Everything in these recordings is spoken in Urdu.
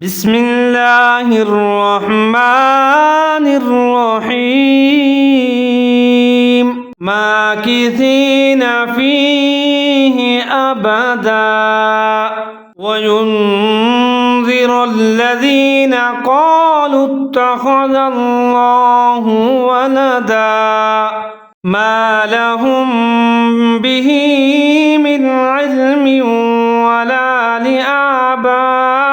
بسم اللہ الرحمن الرحیم ماکثین فیہ ابدا وینذر الذین قالوا اتخذ اللہ ولدا ما لهم به من علم ولا لآبائهم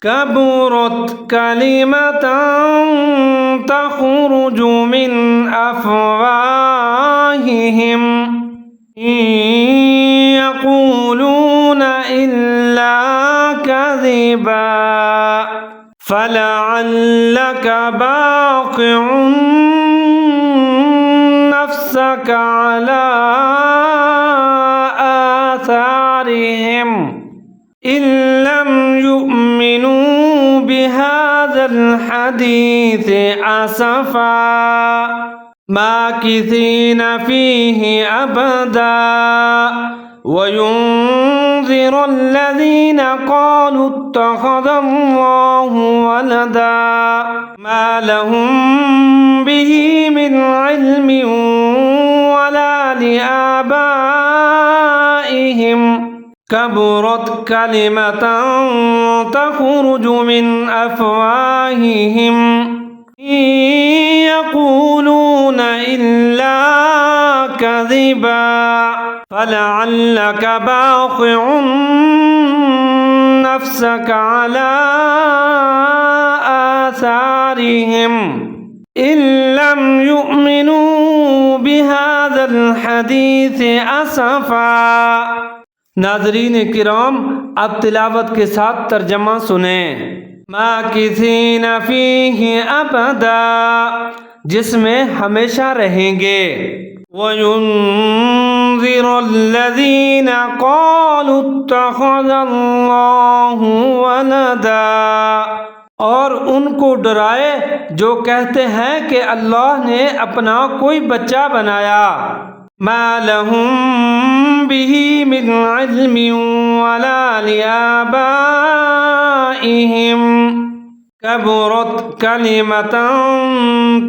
كبرت كلمة تخرج من أفواههم إن يقولون إلا كذبا فلعلك باقع نفسك على آثارهم إن لم يؤمنوا بهذا الحديث أسفا ماكثين فيه أبدا وينذر الذين قالوا اتخذ الله ولدا ما لهم به من علم ولا لآبائهم كبرت كلمة تخرج من أفواههم إن يقولون إلا كذبا فلعلك باخع نفسك على آثارهم إن لم يؤمنوا بهذا الحديث أسفا۔ ناظرین کرام، اب تلاوت کے ساتھ ترجمہ سنیں۔ ماکثین فیہ ابدا، جس میں ہمیشہ رہیں گے۔ وَيُنذِرَ الَّذِينَ قَالُوا اتَّخَذَ اللَّهُ وَلَدًا، اور ان کو ڈرائے جو کہتے ہیں کہ اللہ نے اپنا کوئی بچہ بنایا۔ مَا لَهُم بِهِ مِنْ عِلْمٍ وَلَا لِآبَائِهِمْ كَبُرَتْ كَلِمَةً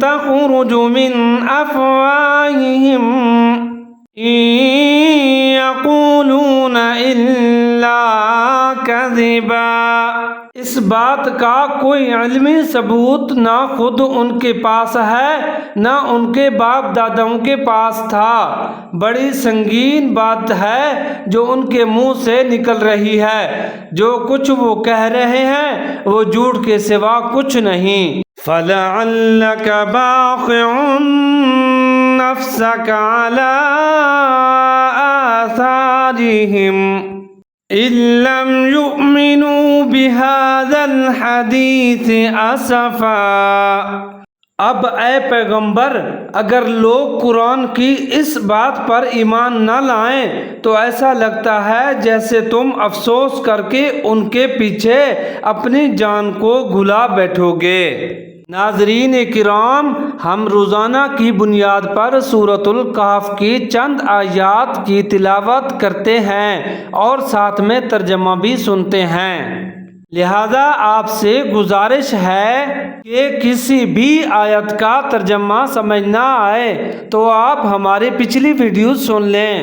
تَخْرُجُ مِنْ أَفْوَاهِهِمْ إِنْ يَقُولُونَ إِلَّا كَذِبًا۔ اس بات کا کوئی علمی ثبوت نہ خود ان کے پاس ہے نہ ان کے باپ داداؤں کے پاس تھا، بڑی سنگین بات ہے جو ان کے منہ سے نکل رہی ہے۔ جو کچھ وہ کہہ رہے ہیں وہ جھوٹ کے سوا کچھ نہیں۔ فَلَعَلَّكَ بَاخِعٌ نَفْسَكَ عَلَىٰ آثَارِهِمْ إِن لَّمْ يُؤْمِنُوا بِهَذَا الْحَدِيثِ أَسَفًا۔ اب اے پیغمبر، اگر لوگ قرآن کی اس بات پر ایمان نہ لائیں تو ایسا لگتا ہے جیسے تم افسوس کر کے ان کے پیچھے اپنی جان کو گھلا بیٹھو گے۔ ناظرین کرام، ہم روزانہ کی بنیاد پر سورۃ الکہف کی چند آیات کی تلاوت کرتے ہیں اور ساتھ میں ترجمہ بھی سنتے ہیں، لہذا آپ سے گزارش ہے کہ کسی بھی آیت کا ترجمہ سمجھ نہ آئے تو آپ ہماری پچھلی ویڈیو سن لیں،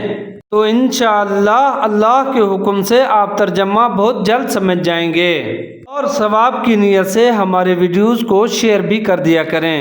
تو انشاءاللہ اللہ کے حکم سے آپ ترجمہ بہت جلد سمجھ جائیں گے، اور ثواب کی نیت سے ہمارے ویڈیوز کو شیئر بھی کر دیا کریں۔